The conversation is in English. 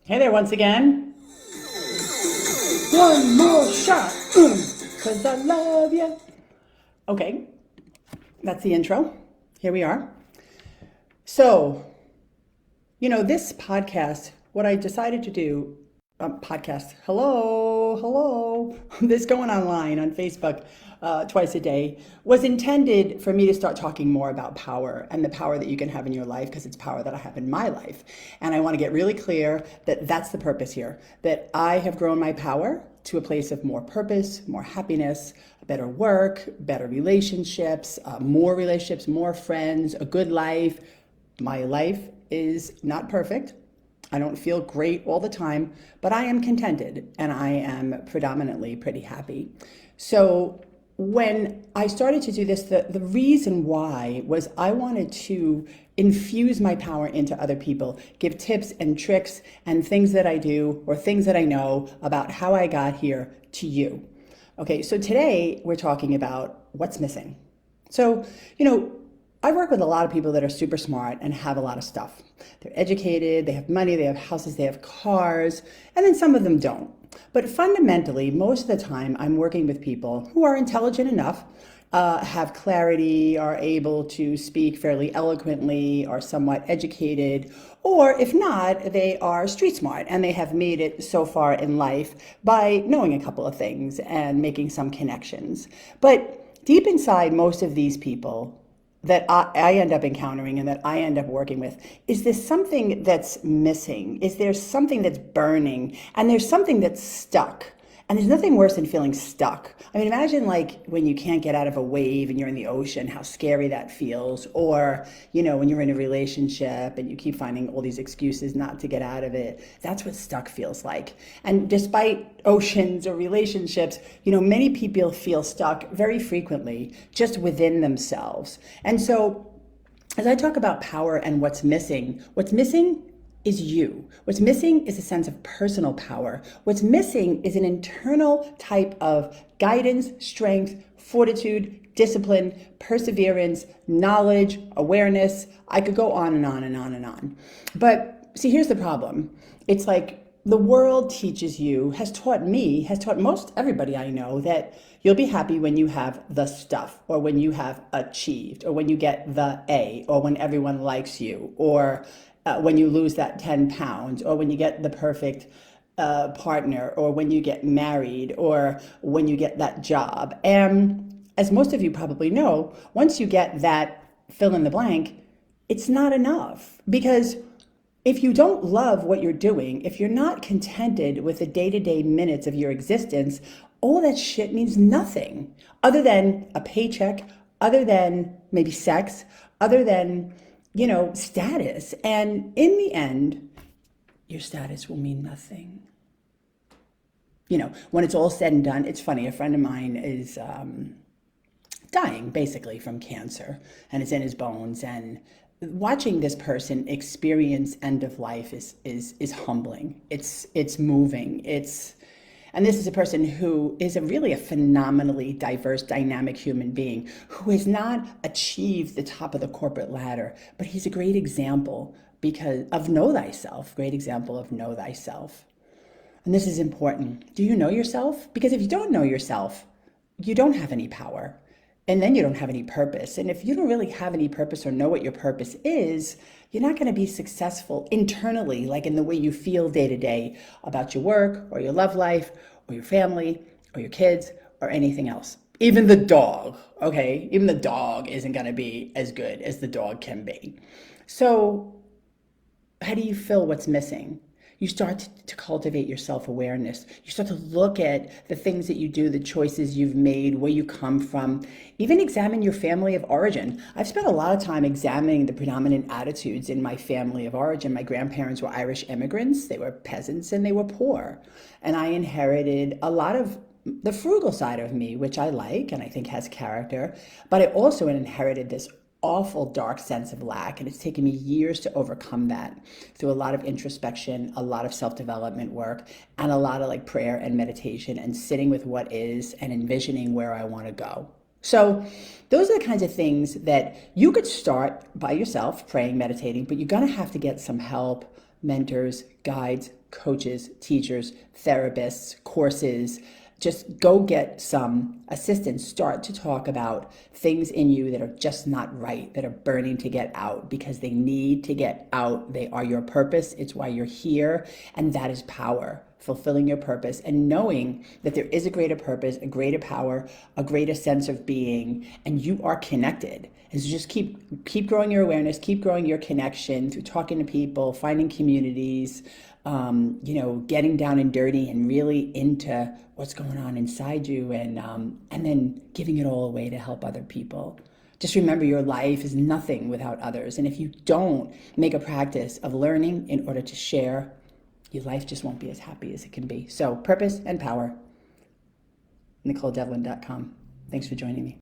Hey there once again. One more shot, cause I love you. Okay, that's the intro. Here we are. So, this podcast, what I decided to do, hello, this going online on Facebook twice a day, was intended for me to start talking more about power and the power that you can have in your life, because it's power that I have in my life. And I want to get really clear that that's the purpose here, that I have grown my power to a place of more purpose, more happiness, better work, better relationships, more friends, a good life. My life is not perfect. I don't feel great all the time, but I am contented and I am predominantly pretty happy. So when I started to do this, the reason why was I wanted to infuse my power into other people, give tips and tricks and things that I do or things that I know about how I got here to you. Okay, so today we're talking about what's missing. So, I work with a lot of people that are super smart and have a lot of stuff. They're educated, they have money, they have houses, they have cars, and then some of them don't. But fundamentally, most of the time, I'm working with people who are intelligent enough, have clarity, are able to speak fairly eloquently, are somewhat educated, or if not, they are street smart and they have made it so far in life by knowing a couple of things and making some connections. But deep inside most of these people that I end up encountering and that I end up working with, is there something that's missing? Is there something that's burning? And there's something that's stuck. And there's nothing worse than feeling stuck. I mean, imagine like when you can't get out of a wave and you're in the ocean, how scary that feels. Or, when you're in a relationship and you keep finding all these excuses not to get out of it. That's what stuck feels like. And despite oceans or relationships, many people feel stuck very frequently just within themselves. And so as I talk about power and what's missing is you. What's missing is a sense of personal power. What's missing is an internal type of guidance, strength, fortitude, discipline, perseverance, knowledge, awareness. I could go on and on and on and on. But see, here's the problem. It's like the world has taught most everybody I know that you'll be happy when you have the stuff, or when you have achieved, or when you get the A, or when everyone likes you, or when you lose that 10 pounds, or when you get the perfect partner, or when you get married, or when you get that job. And as most of you probably know, once you get that fill in the blank, it's not enough. Because if you don't love what you're doing, if you're not contented with the day-to-day minutes of your existence, all that shit means nothing other than a paycheck, other than maybe sex, other than status. And in the end, your status will mean nothing. When it's all said and done, it's funny. A friend of mine is dying basically from cancer, and it's in his bones. And watching this person experience end of life is humbling. It's moving. And this is a person who is really a phenomenally diverse, dynamic human being who has not achieved the top of the corporate ladder, but he's a great example of know thyself, great example of know thyself. And this is important. Do you know yourself? Because if you don't know yourself, you don't have any power. And then you don't have any purpose. And if you don't really have any purpose or know what your purpose is, you're not going to be successful internally, like in the way you feel day to day about your work or your love life or your family or your kids or anything else. Even the dog, okay? Even the dog isn't going to be as good as the dog can be. So how do you fill what's missing? You start to cultivate your self-awareness. You start to look at the things that you do, the choices you've made, where you come from. Even examine your family of origin. I've spent a lot of time examining the predominant attitudes in my family of origin. My grandparents were Irish immigrants. They were peasants and they were poor. And I inherited a lot of the frugal side of me, which I like and I think has character. But I also inherited this awful dark sense of lack, and it's taken me years to overcome that through a lot of introspection, a lot of self-development work, and a lot of prayer and meditation and sitting with what is and envisioning where I want to go. So those are the kinds of things that you could start by yourself, praying, meditating, but you're going to have to get some help, mentors, guides, coaches, teachers, therapists, courses. Just go get some assistance. Start to talk about things in you that are just not right, that are burning to get out, because they need to get out. They are your purpose. It's why you're here. And that is power. Fulfilling your purpose and knowing that there is a greater purpose, a greater power, a greater sense of being, and you are connected. And so just keep growing your awareness, keep growing your connection through talking to people, finding communities, getting down and dirty and really into what's going on inside you, and then giving it all away to help other people. Just remember, your life is nothing without others. And if you don't make a practice of learning in order to share, your life just won't be as happy as it can be. So purpose and power. NicoleDevlin.com. Thanks for joining me.